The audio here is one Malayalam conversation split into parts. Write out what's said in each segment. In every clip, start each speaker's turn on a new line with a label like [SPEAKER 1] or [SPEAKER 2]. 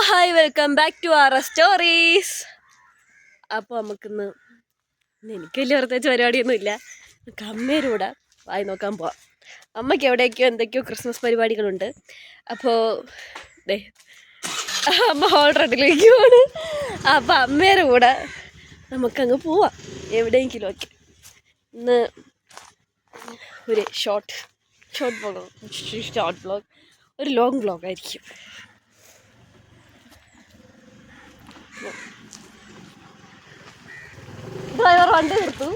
[SPEAKER 1] Hi welcome back to R stories. അപ്പോൾ നമുക്കിന്ന് എനിക്ക് വലിയ പ്രത്യേകിച്ച് പരിപാടിയൊന്നുമില്ല. നമുക്ക് അമ്മയുടെ കൂടെ വായി നോക്കാൻ പോവാം. അമ്മയ്ക്ക് എവിടേക്കോ എന്തൊക്കെയോ ക്രിസ്മസ് പരിപാടികളുണ്ട്. അപ്പോൾ അമ്മ ഓൾറെഡിയിലേക്ക് പോവാണ്. അപ്പോൾ അമ്മയുടെ കൂടെ നമുക്കങ്ങ് പോവാം എവിടെയെങ്കിലും ഒക്കെ. ഇന്ന് ഒരു ഷോർട്ട് വ്ളോഗ് ഒരു ലോങ് വ്ളോഗായിരിക്കും. ഡ്രൈവർ വണ്ടി നിർത്തും,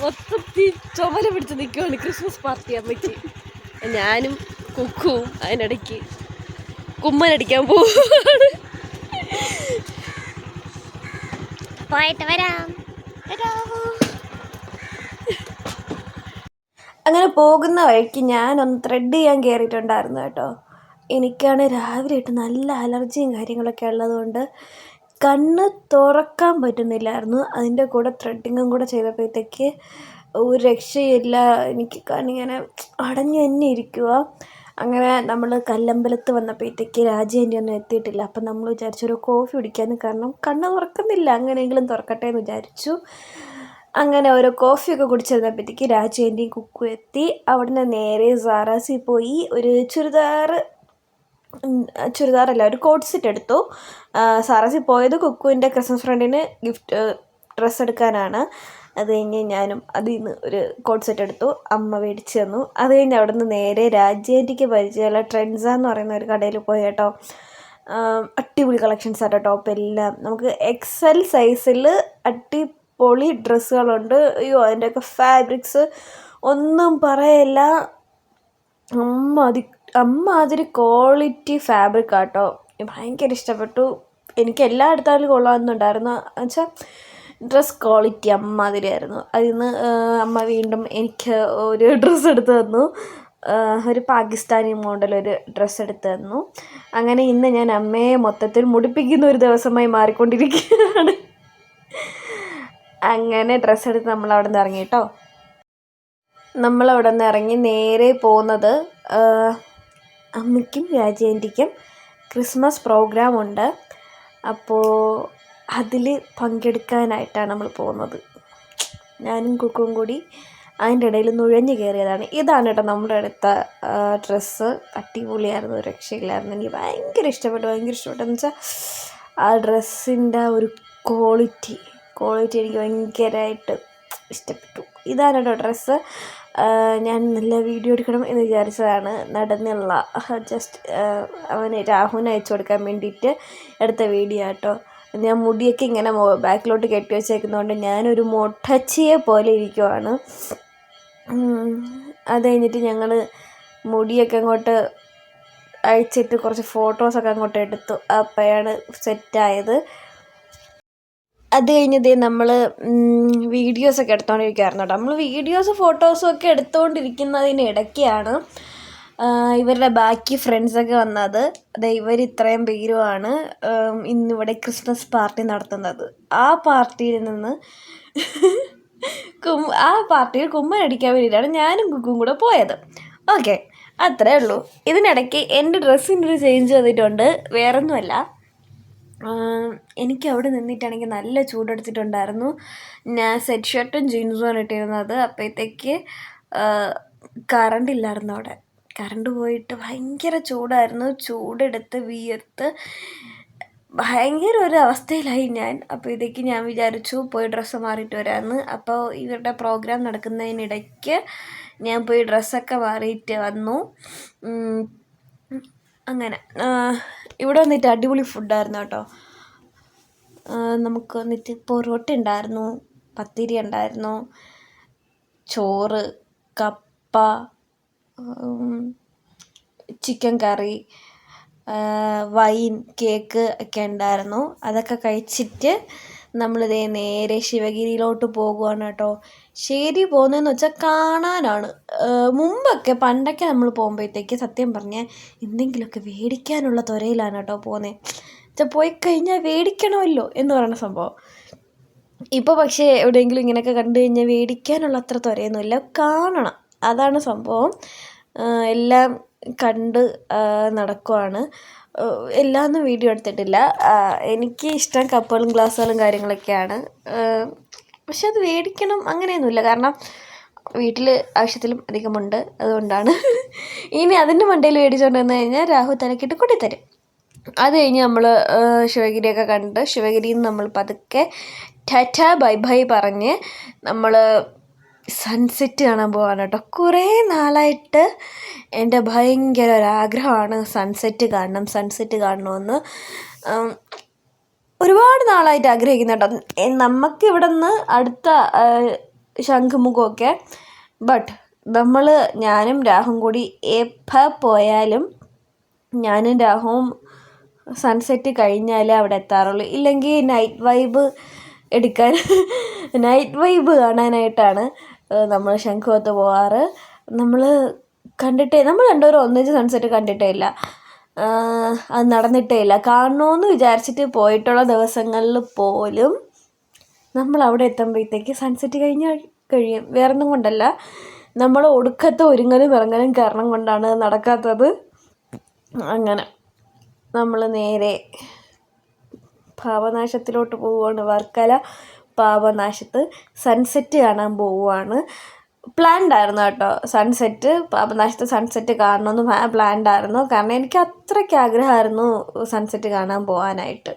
[SPEAKER 1] മൊത്തത്തിൽ ചുമല പിടിച്ച് നിൽക്കുവാണ് ക്രിസ്മസ് പാർട്ടി അമ്മയ്ക്ക്. ഞാനും കുക്കുവും അതിനിടയ്ക്ക് കുമ്മനടിക്കാൻ പോവാണ്. പോയിട്ട് വരാം. അങ്ങനെ പോകുന്ന വഴിക്ക് ഞാനൊന്ന് ത്രെഡ് ചെയ്യാൻ കയറിയിട്ടുണ്ടായിരുന്നു കേട്ടോ. എനിക്കാണ് രാവിലെ ഇട്ട് നല്ല അലർജിയും കാര്യങ്ങളൊക്കെ ഉള്ളതുകൊണ്ട് കണ്ണ് തുറക്കാൻ പറ്റുന്നില്ലായിരുന്നു. അതിൻ്റെ കൂടെ ത്രെഡിങ്ങും കൂടെ ചെയ്തപ്പോഴത്തേക്ക് ഒരു രക്ഷയില്ല. എനിക്ക് കണ്ണിങ്ങനെ അടഞ്ഞു തന്നെ ഇരിക്കുക. അങ്ങനെ നമ്മൾ കല്ലമ്പലത്ത് വന്നപ്പോഴത്തേക്ക് രാജേൻ്റെ ഒന്നും എത്തിയിട്ടില്ല. അപ്പം നമ്മൾ വിചാരിച്ചൊരു കോഫി കുടിക്കാമെന്ന്, കാരണം കണ്ണ് തുറക്കുന്നില്ല, അങ്ങനെയെങ്കിലും തുറക്കട്ടെ എന്ന് വിചാരിച്ചു. അങ്ങനെ ഓരോ കോഫിയൊക്കെ കുടിച്ചിരുന്നപ്പോഴത്തേക്ക് രാജേൻ്റെയും കുക്കു എത്തി. അവിടുന്ന് നേരെ സാറാസിൽ പോയി ഒരു ചുരിദാറല്ല ഒരു കോട്ട് സെറ്റ് എടുത്തു. സാറാസിൽ പോയത് കുക്കുവിൻ്റെ ക്രിസ്മസ് ഫ്രണ്ടിന് ഗിഫ്റ്റ് ഡ്രസ്സ് എടുക്കാനാണ്. അത് കഴിഞ്ഞ് ഞാനും അതിൽ നിന്ന് ഒരു കോട്ട് സെറ്റ് എടുത്തു, അമ്മ മേടിച്ച് തന്നു. അത് കഴിഞ്ഞ് അവിടെ നിന്ന് നേരെ രാജേൻ്റെക്ക് പരിചയമുള്ള ട്രെൻഡ്സ എന്ന് പറയുന്ന ഒരു കടയിൽ പോയി കേട്ടോ. അടിപൊളി കളക്ഷൻസ് ആട്ടോ. ടോപ്പ് എല്ലാം നമുക്ക് XL സൈസിൽ അടിപൊളി ഡ്രസ്സുകളുണ്ട്. അയ്യോ, അതിൻ്റെയൊക്കെ ഫാബ്രിക്സ് ഒന്നും പറയല്ല, അമ്മാതിരി ക്വാളിറ്റി ഫാബ്രിക് ആട്ടോ. ഭയങ്കര ഇഷ്ടപ്പെട്ടു. എനിക്ക് എല്ലാ എടുത്താലും കൊള്ളാമെന്നുണ്ടായിരുന്നു. എന്നുവെച്ചാൽ ഡ്രസ് ക്വാളിറ്റി അമ്മാതിരി ആയിരുന്നു. അതിൽ നിന്ന് അമ്മ വീണ്ടും എനിക്ക് ഒരു ഡ്രസ്സ് എടുത്ത് തന്നു. ഒരു പാകിസ്ഥാനി മോഡലൊരു ഡ്രസ്സ് എടുത്ത് തന്നു. അങ്ങനെ ഇന്ന് ഞാൻ അമ്മയെ മൊത്തത്തിൽ മുടിപ്പിക്കുന്ന ഒരു ദിവസമായി മാറിക്കൊണ്ടിരിക്കുകയാണ്. അങ്ങനെ ഡ്രസ്സ് എടുത്ത് നമ്മളവിടെ നിന്ന് ഇറങ്ങി കേട്ടോ. നമ്മളവിടെ നിന്ന് ഇറങ്ങി നേരെ പോകുന്നത് അമ്മയ്ക്കും രാജേൻ്റിക്കും ക്രിസ്മസ് പ്രോഗ്രാമുണ്ട്. അപ്പോൾ അതിൽ പങ്കെടുക്കാനായിട്ടാണ് നമ്മൾ പോകുന്നത്. ഞാനും കുക്കും കൂടി അതിൻ്റെ ഇടയിൽ നുഴഞ്ഞു കയറിയതാണ്. ഇതാണ് കേട്ടോ നമ്മുടെ അടുത്ത ഡ്രസ്സ്. അടിപൊളിയായിരുന്നു, രക്ഷയില്ലായിരുന്നു. എനിക്ക് ഭയങ്കര ഇഷ്ടപ്പെട്ടു. എന്ന് വെച്ചാൽ ആ ഡ്രസ്സിൻ്റെ ഒരു ക്വാളിറ്റി എനിക്ക് ഭയങ്കരമായിട്ട് ഇഷ്ടപ്പെട്ടു. ഇതാണ് കേട്ടോ ഡ്രസ്സ്. ഞാൻ നല്ല വീഡിയോ എടുക്കണം എന്ന് വിചാരിച്ചതാണ്. നടന്നുള്ള ജസ്റ്റ് രാഹുവിന് അയച്ചു കൊടുക്കാൻ വേണ്ടിയിട്ട് എടുത്ത വീഡിയോ കേട്ടോ. ഞാൻ മുടിയൊക്കെ ഇങ്ങനെ ബാക്കിലോട്ട് കെട്ടി വെച്ചേക്കുന്നതുകൊണ്ട് ഞാനൊരു മൊട്ടച്ചിയെ പോലെ ഇരിക്കുവാണ്. അത് കഴിഞ്ഞിട്ട് ഞങ്ങൾ മുടിയൊക്കെ അങ്ങോട്ട് അയച്ചിട്ട് കുറച്ച് ഫോട്ടോസൊക്കെ അങ്ങോട്ട് എടുത്തു. അപ്പോഴാണ് സെറ്റായത്. അത് കഴിഞ്ഞതേ നമ്മൾ വീഡിയോസൊക്കെ എടുത്തുകൊണ്ടിരിക്കുകയായിരുന്നു കേട്ടോ. നമ്മൾ വീഡിയോസും ഫോട്ടോസും ഒക്കെ എടുത്തുകൊണ്ടിരിക്കുന്നതിനിടയ്ക്കാണ് ഇവരുടെ ബാക്കി ഫ്രണ്ട്സൊക്കെ വന്നത്. അതെ, ഇവർ ഇത്രയും പേരുമാണ് ഇന്നിവിടെ ക്രിസ്മസ് പാർട്ടി നടത്തുന്നത്. ആ പാർട്ടിയിൽ കുമ്മനടിക്കാൻ വേണ്ടിയിട്ടാണ് ഞാനും കുക്കും കൂടെ പോയത്. ഓക്കെ, അത്രേ ഉള്ളൂ. ഇതിനിടയ്ക്ക് എൻ്റെ ഡ്രസ്സിൻ്റെ ഒരു ചേഞ്ച് വന്നിട്ടുണ്ട്. വേറൊന്നുമല്ല, എനിക്ക് അവിടെ നിന്നിട്ടാണെങ്കിൽ നല്ല ചൂടെടുത്തിട്ടുണ്ടായിരുന്നു. ഞാൻ സെറ്റ് ഷർട്ടും ജീൻസുമാണ് ഇട്ടിരുന്നത്. അപ്പോഴത്തേക്ക് കറണ്ട് ഇല്ലായിരുന്നു അവിടെ. കറണ്ട് പോയിട്ട് ഭയങ്കര ചൂടായിരുന്നു. ചൂടെടുത്ത് വിയർത്ത് ഭയങ്കര ഒരു അവസ്ഥയിലായി ഞാൻ. അപ്പോഴത്തേക്ക് ഞാൻ വിചാരിച്ചു പോയി ഡ്രസ്സ് മാറിയിട്ട് വരാമെന്ന്. അപ്പോൾ ഇവരുടെ പ്രോഗ്രാം നടക്കുന്നതിനിടയ്ക്ക് ഞാൻ പോയി ഡ്രസ്സൊക്കെ മാറിയിട്ട് വന്നു. അങ്ങനെ ഇവിടെ വന്നിട്ട് അടിപൊളി ഫുഡായിരുന്നു കേട്ടോ. നമുക്ക് വന്നിട്ട് പൊറോട്ട ഉണ്ടായിരുന്നു, പത്തിരി ഉണ്ടായിരുന്നു, ചോറ്, കപ്പ, ചിക്കൻ കറി, വൈൻ, കേക്ക് ഒക്കെ ഉണ്ടായിരുന്നു. അതൊക്കെ കഴിച്ചിട്ട് നമ്മളിതേ നേരെ ശിവഗിരിയിലോട്ട് പോകുകയാണ് കേട്ടോ. ശരി, പോകുന്നതെന്ന് വെച്ചാൽ കാണാനാണ്. പണ്ടൊക്കെ നമ്മൾ പോകുമ്പോഴത്തേക്ക് സത്യം പറഞ്ഞാൽ എന്തെങ്കിലുമൊക്കെ മേടിക്കാനുള്ള ത്വരയിലാണ് കേട്ടോ പോകുന്നത്. പോയി കഴിഞ്ഞാൽ മേടിക്കണമല്ലോ എന്ന് പറയുന്ന സംഭവം. ഇപ്പോൾ പക്ഷേ എവിടെയെങ്കിലും ഇങ്ങനെയൊക്കെ കണ്ടു കഴിഞ്ഞാൽ മേടിക്കാനുള്ള അത്ര ത്വരയൊന്നുമില്ല, കാണണം, അതാണ് സംഭവം. എല്ലാം കണ്ട് നടക്കുവാണ്. എല്ലാമൊന്നും വീഡിയോ എടുത്തിട്ടില്ല. എനിക്ക് ഇഷ്ടം കപ്പുകളും ഗ്ലാസ്സുകളും കാര്യങ്ങളൊക്കെയാണ്. പക്ഷെ അത് മേടിക്കണം അങ്ങനെയൊന്നുമില്ല, കാരണം വീട്ടിൽ ആവശ്യത്തിലും അധികമുണ്ട്, അതുകൊണ്ടാണ്. ഇനി അതിൻ്റെ മണ്ടയിൽ മേടിച്ചുകൊണ്ട് വന്നു കഴിഞ്ഞാൽ രാഹു തലക്കിട്ട് കൊട്ടിത്തരും. അത് കഴിഞ്ഞ് നമ്മൾ ശിവഗിരിയൊക്കെ കണ്ട് ശിവഗിരിയിൽ നിന്ന് നമ്മൾ പതുക്കെ ടാറ്റ ബൈ ബൈ പറഞ്ഞ് നമ്മൾ സൺസെറ്റ് കാണാൻ പോവാണ് കേട്ടോ. കുറേ നാളായിട്ട് എൻ്റെ ഭയങ്കര ഒരാഗ്രഹമാണ് സൺസെറ്റ് കാണണമെന്ന്. ഒരുപാട് നാളായിട്ട് ആഗ്രഹിക്കുന്ന കേട്ടോ. നമുക്ക് ഇവിടെ നിന്ന് അടുത്ത ശംഖുമുഖമൊക്കെ, ബട്ട് ഞാനും രാഹുവും കൂടി എപ്പോൾ പോയാലും ഞാനും രാഹുവും സൺസെറ്റ് കഴിഞ്ഞാലേ അവിടെ എത്താറുള്ളൂ. ഇല്ലെങ്കിൽ നൈറ്റ് വൈബ് കാണാനായിട്ടാണ് നമ്മൾ ശംഖുമുഖത്ത് പോവാറ്. നമ്മൾ രണ്ടുപേരും ഒന്നിച്ച് സൺസെറ്റ് കണ്ടിട്ടേ ഇല്ല, അത് നടന്നിട്ടേ ഇല്ല. കാണണമെന്ന് വിചാരിച്ചിട്ട് പോയിട്ടുള്ള ദിവസങ്ങളിൽ പോലും നമ്മൾ അവിടെ എത്തുമ്പോഴത്തേക്ക് സൺസെറ്റ് കഴിയും. വേറൊന്നും കൊണ്ടല്ല, നമ്മൾ ഒടുക്കത്തെ ഒരുങ്ങലും ഇറങ്ങലും കാരണം കൊണ്ടാണ് നടക്കാത്തത്. അങ്ങനെ നമ്മൾ നേരെ പാപനാശത്തിലോട്ട് പോവുകയാണ്. വർക്കല പാപനാശത്ത് സൺസെറ്റ് കാണാൻ പോവുകയാണ്. പ്ലാൻഡ് ആയിരുന്നു കേട്ടോ പാപനാശത്ത് സൺസെറ്റ് കാണണമെന്ന് പ്ലാൻഡ് ആയിരുന്നു. കാരണം എനിക്ക് അത്രയ്ക്ക് ആഗ്രഹമായിരുന്നു സൺസെറ്റ് കാണാൻ പോകാനായിട്ട്.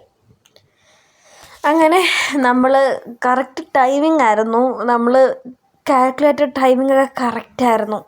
[SPEAKER 1] അങ്ങനെ നമ്മൾ കറക്റ്റ് ടൈമിംഗ് ആയിരുന്നു, നമ്മൾ കാൽക്കുലേറ്റഡ് ടൈമിംഗ് ഒക്കെ കറക്റ്റായിരുന്നു.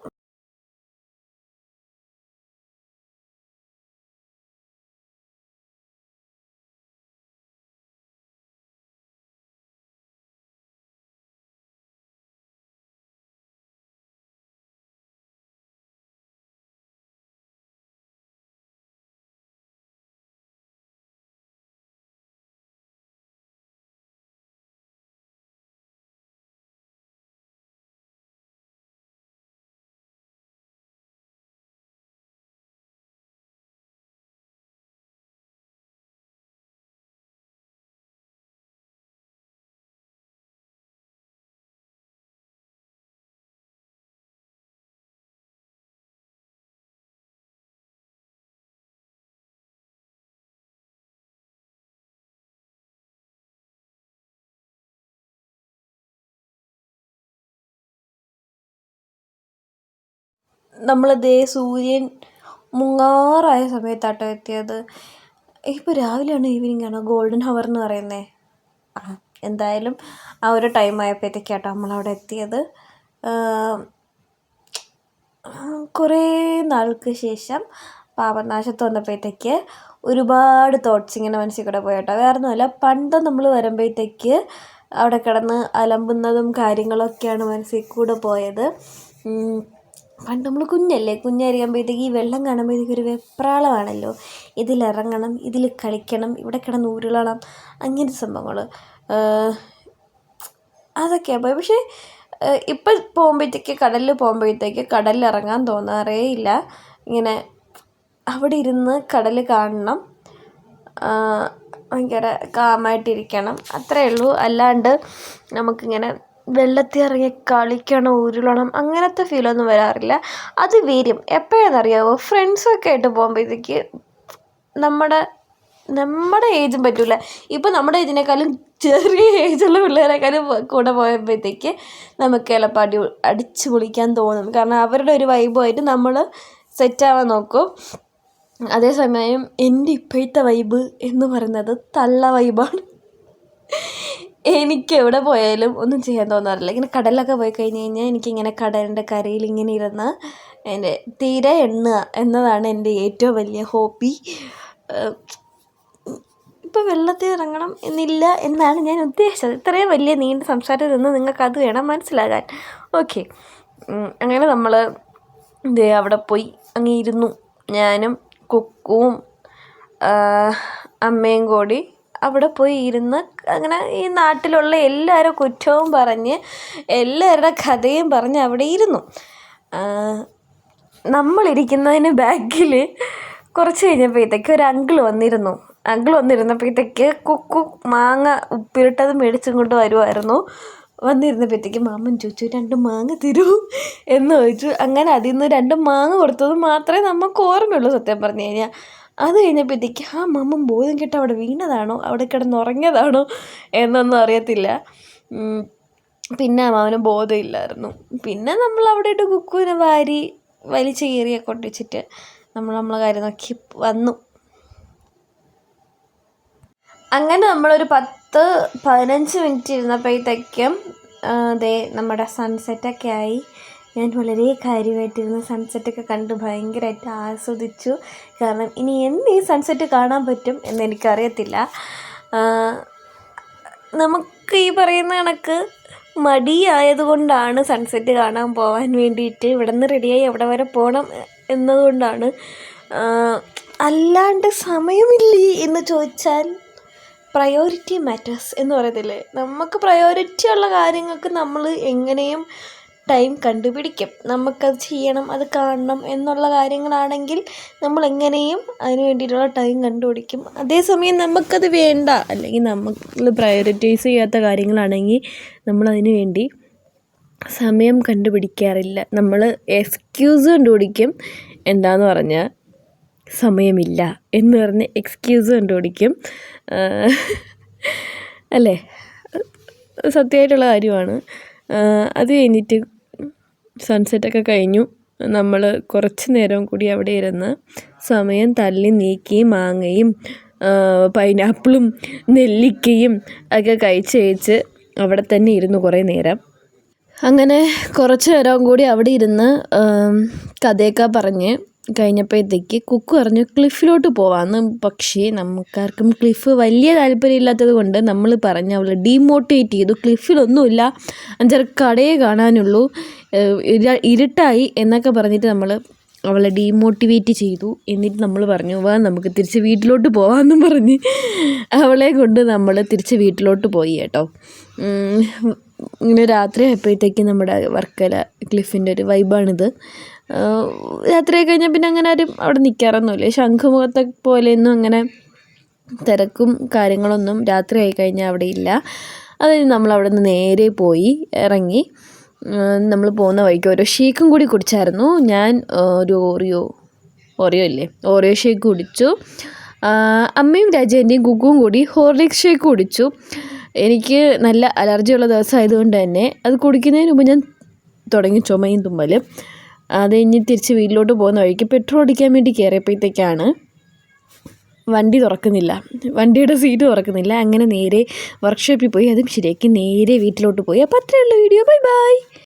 [SPEAKER 1] നമ്മളതേ സൂര്യൻ മുങ്ങാറായ സമയത്താട്ടോ എത്തിയത്. ഇപ്പോൾ രാവിലെയാണോ ഈവനിങ് ആണോ ഗോൾഡൻ ഹവർ എന്ന് പറയുന്നത്? എന്തായാലും ആ ഒരു ടൈം ആയപ്പോഴത്തേക്കാട്ടോ നമ്മളവിടെ എത്തിയത്. കുറേ നാൾക്ക് ശേഷം പാപനാശത്ത് വന്നപ്പോഴത്തേക്ക് ഒരുപാട് തോട്ട്സ് ഇങ്ങനെ മനസ്സിൽ കൂടെ പോയി കേട്ടോ. വേറെ ഒന്നുമല്ല, പണ്ട് നമ്മൾ വരുമ്പോഴത്തേക്ക് അവിടെ കിടന്ന് അലമ്പുന്നതും കാര്യങ്ങളൊക്കെയാണ് മനസ്സിൽ കൂടെ പോയത്. പണ്ട് നമ്മൾ കുഞ്ഞായിരിക്കുമ്പോഴത്തേക്ക് ഈ വെള്ളം കാണുമ്പോഴത്തേക്ക് ഒരു വെപ്രാളമാണല്ലോ, ഇതിലിറങ്ങണം, ഇതിൽ കളിക്കണം, ഇവിടെ കിടന്ന് ഉരുളണം, അങ്ങനത്തെ സംഭവങ്ങൾ അതൊക്കെയാണ് പോയി. പക്ഷേ ഇപ്പം കടലിൽ കടലിലിറങ്ങാൻ തോന്നാറേ ഇല്ല. ഇങ്ങനെ അവിടെ ഇരുന്ന് കടൽ കാണണം, ഭയങ്കര കാമായിട്ടിരിക്കണം, അത്രയേ ഉള്ളൂ. അല്ലാണ്ട് നമുക്കിങ്ങനെ വെള്ളത്തിൽ ഇറങ്ങി കളിക്കണം, ഉരുളണം, അങ്ങനത്തെ ഫീലൊന്നും വരാറില്ല. അത് വരും എപ്പോഴാണെന്നറിയാമോ? ഫ്രണ്ട്സൊക്കെ ആയിട്ട് പോകുമ്പോഴത്തേക്ക് നമ്മുടെ ഏജും പറ്റില്ല. ഇപ്പം നമ്മുടെ ഏജിനേക്കാളും ചെറിയ ഏജുള്ള പിള്ളേരെക്കാളും കൂടെ പോയപ്പോഴത്തേക്ക് നമുക്ക് ചിലപ്പോൾ അടിച്ച് പൊളിക്കാൻ തോന്നും. കാരണം അവരുടെ ഒരു വൈബുമായിട്ട് നമ്മൾ സെറ്റാവാൻ നോക്കും. അതേസമയം എൻ്റെ ഇപ്പോഴത്തെ വൈബ് എന്ന് പറയുന്നത് തള്ള വൈബാണ്. എനിക്ക് എവിടെ പോയാലും ഒന്നും ചെയ്യാൻ തോന്നാറില്ല. ഇങ്ങനെ കടലിലൊക്കെ പോയി കഴിഞ്ഞ് കഴിഞ്ഞാൽ എനിക്കിങ്ങനെ കടലിൻ്റെ കരയിൽ ഇങ്ങനെ ഇരുന്ന് എൻ്റെ തീരെ എണ്ണുക എന്നതാണ് എൻ്റെ ഏറ്റവും വലിയ ഹോബി. ഇപ്പോൾ വെള്ളത്തിൽ ഇറങ്ങണം എന്നില്ല എന്നാണ് ഞാൻ ഉദ്ദേശിച്ചത്. ഇത്രയും വലിയ നീണ്ട സംസാരത്തിൽ നിന്ന് നിങ്ങൾക്കത് വേണം മനസ്സിലാകാൻ. ഓക്കെ, അങ്ങനെ നമ്മൾ അവിടെ പോയി അങ്ങ് ഇരുന്നു. ഞാനും കുക്കുവും അമ്മയും കൂടി അവിടെ പോയി ഇരുന്ന് അങ്ങനെ ഈ നാട്ടിലുള്ള എല്ലാവരും കുറ്റവും പറഞ്ഞ് എല്ലാവരുടെ കഥയും പറഞ്ഞ് അവിടെ ഇരുന്നു. നമ്മളിരിക്കുന്നതിന് ബാക്കിൽ കുറച്ച് കഴിഞ്ഞപ്പോഴത്തേക്ക് ഒരു അങ്കിൾ വന്നിരുന്നപ്പോഴത്തേക്ക് കുക്കു മാങ്ങ ഉപ്പിലിട്ടത് മേടിച്ചും കൊണ്ട് വരുമായിരുന്നു. വന്നിരുന്നപ്പോഴത്തേക്ക് മാമൻ ചോദിച്ചു 2 മാങ്ങ തരൂ എന്ന് ചോദിച്ചു. അങ്ങനെ അതിൽ നിന്ന് 2 മാങ്ങ കൊടുത്തത് മാത്രമേ നമുക്ക് ഓർമ്മയുള്ളൂ സത്യം പറഞ്ഞു കഴിഞ്ഞാൽ. അത് കഴിഞ്ഞപ്പോഴത്തേക്ക് മാമൻ ബോധം കെട്ട് അവിടെ വീണതാണോ അവിടെ കിടന്നുറങ്ങിയതാണോ എന്നൊന്നും അറിയത്തില്ല. പിന്നെ മാമന് ബോധമില്ലായിരുന്നു. പിന്നെ നമ്മൾ അവിടെ ഇട്ട് കുക്കുവിനെ വലിച്ച് കീറിയൊക്കെ കൊണ്ടിച്ചിട്ട് നമ്മളെ കാര്യം നോക്കി വന്നു. അങ്ങനെ നമ്മളൊരു 10-15 മിനിറ്റ് ഇരുന്നപ്പോഴത്തേക്കും നമ്മുടെ സൺസെറ്റൊക്കെ ആയി. ഞാൻ വളരെ കാര്യമായിട്ടിരുന്ന് സൺസെറ്റൊക്കെ കണ്ട് ഭയങ്കരമായിട്ട് ആസ്വദിച്ചു. കാരണം ഇനി ഈ സൺസെറ്റ് കാണാൻ പറ്റും എന്നെനിക്കറിയത്തില്ല. നമുക്ക് ഈ പറയുന്ന കണക്ക് മടിയായതുകൊണ്ടാണ് സൺസെറ്റ് കാണാൻ പോകാൻ വേണ്ടിയിട്ട് ഇവിടെ നിന്ന് റെഡിയായി അവിടെ വരെ പോകണം എന്നതുകൊണ്ടാണ്. അല്ലാണ്ട് സമയമില്ലേ എന്ന് ചോദിച്ചാൽ പ്രയോറിറ്റി മാറ്റേഴ്സ് എന്ന് പറയത്തില്ലേ, നമുക്ക് പ്രയോറിറ്റി ഉള്ള കാര്യങ്ങൾക്ക് നമ്മൾ എങ്ങനെയും ടൈം കണ്ടുപിടിക്കും. നമുക്കത് ചെയ്യണം, അത് കാണണം എന്നുള്ള കാര്യങ്ങളാണെങ്കിൽ നമ്മൾ എങ്ങനെയും അതിന് വേണ്ടിയിട്ടുള്ള ടൈം കണ്ടുപിടിക്കും. അതേസമയം നമുക്കത് വേണ്ട, അല്ലെങ്കിൽ നമ്മൾ പ്രയോറിറ്റൈസ് ചെയ്യാത്ത കാര്യങ്ങളാണെങ്കിൽ നമ്മളതിന് വേണ്ടി സമയം കണ്ടുപിടിക്കാറില്ല. നമ്മൾ എക്സ്ക്യൂസ് കണ്ടുപിടിക്കും. എന്താണെന്ന് പറഞ്ഞാൽ സമയമില്ല എന്ന് പറഞ്ഞ് എക്സ്ക്യൂസ് കണ്ടുപിടിക്കും. അല്ലേ? സത്യമായിട്ടുള്ള കാര്യമാണ്. അത് കഴിഞ്ഞിട്ട് സൺസെറ്റൊക്കെ കഴിഞ്ഞു. നമ്മൾ കുറച്ച് നേരം കൂടി അവിടെ ഇരുന്ന് സമയം തള്ളി നീക്കി മാങ്ങയും പൈനാപ്പിളും നെല്ലിക്കയും ഒക്കെ കഴിച്ച് അവിടെ തന്നെ ഇരുന്നു കുറേ നേരം. അങ്ങനെ കുറച്ച് നേരം കൂടി അവിടെ ഇരുന്ന് കഥയൊക്കെ പറഞ്ഞ് കഴിഞ്ഞപ്പോഴത്തേക്ക് കുക്കു പറഞ്ഞു ക്ലിഫിലോട്ട് പോവാമെന്ന്. പക്ഷേ നമുക്കാർക്കും ക്ലിഫ് വലിയ താല്പര്യമില്ലാത്തത് കൊണ്ട് നമ്മൾ പറഞ്ഞ് അവളെ ഡീമോട്ടിവേറ്റ് ചെയ്തു. ക്ലിഫിലൊന്നുമില്ല, 5 കടയേ കാണാനുള്ളൂ, ഇരുട്ടായി എന്നൊക്കെ പറഞ്ഞിട്ട് നമ്മൾ അവളെ ഡീമോട്ടിവേറ്റ് ചെയ്തു. എന്നിട്ട് നമ്മൾ പറഞ്ഞു നമുക്ക് തിരിച്ച് വീട്ടിലോട്ട് പോകാമെന്നും പറഞ്ഞ് അവളെ കൊണ്ട് നമ്മൾ തിരിച്ച് വീട്ടിലോട്ട് പോയി കേട്ടോ. ഇങ്ങനെ രാത്രി ആയപ്പോഴത്തേക്ക് നമ്മുടെ വർക്കല ക്ലിഫിൻ്റെ ഒരു വൈബാണിത്. രാത്രിയായി കഴിഞ്ഞാൽ പിന്നെ അങ്ങനെ ആരും അവിടെ നിൽക്കാറൊന്നുമില്ല. ശംഖുമുഖത്തെ പോലെയൊന്നും അങ്ങനെ തിരക്കും കാര്യങ്ങളൊന്നും രാത്രി ആയി കഴിഞ്ഞാൽ അവിടെ ഇല്ല. അതായത് നമ്മൾ അവിടെ നിന്ന് നേരെ പോയി ഇറങ്ങി. നമ്മൾ പോകുന്ന വഴിക്ക് ഓരോ ഷേക്കും കൂടി കുടിച്ചായിരുന്നു. ഞാൻ ഒരു ഓറിയോ ഷേക്ക് കുടിച്ചു. അമ്മയും രാജേൻ്റെയും കുക്കുവും കൂടി ഹോർലിക്സ് ഷേക്ക് കുടിച്ചു. എനിക്ക് നല്ല അലർജിയുള്ള ദിവസമായതുകൊണ്ട് തന്നെ അത് കുടിക്കുന്നതിന് മുമ്പ് ഞാൻ തുടങ്ങി ചുമയും തുമ്മലും. അത് കഴിഞ്ഞ് തിരിച്ച് വീട്ടിലോട്ട് പോകുന്ന വഴിക്ക് പെട്രോൾ അടിക്കാൻ വേണ്ടി കയറിയപ്പോഴത്തേക്കാണ് വണ്ടിയുടെ സീറ്റ് തുറക്കുന്നില്ല. അങ്ങനെ നേരെ വർക്ക്ഷോപ്പിൽ പോയി അതും ശരിയാക്കി നേരെ വീട്ടിലോട്ട് പോയി. അപ്പോൾ അത്രയേ ഉള്ളൂ വീഡിയോ. ബൈ.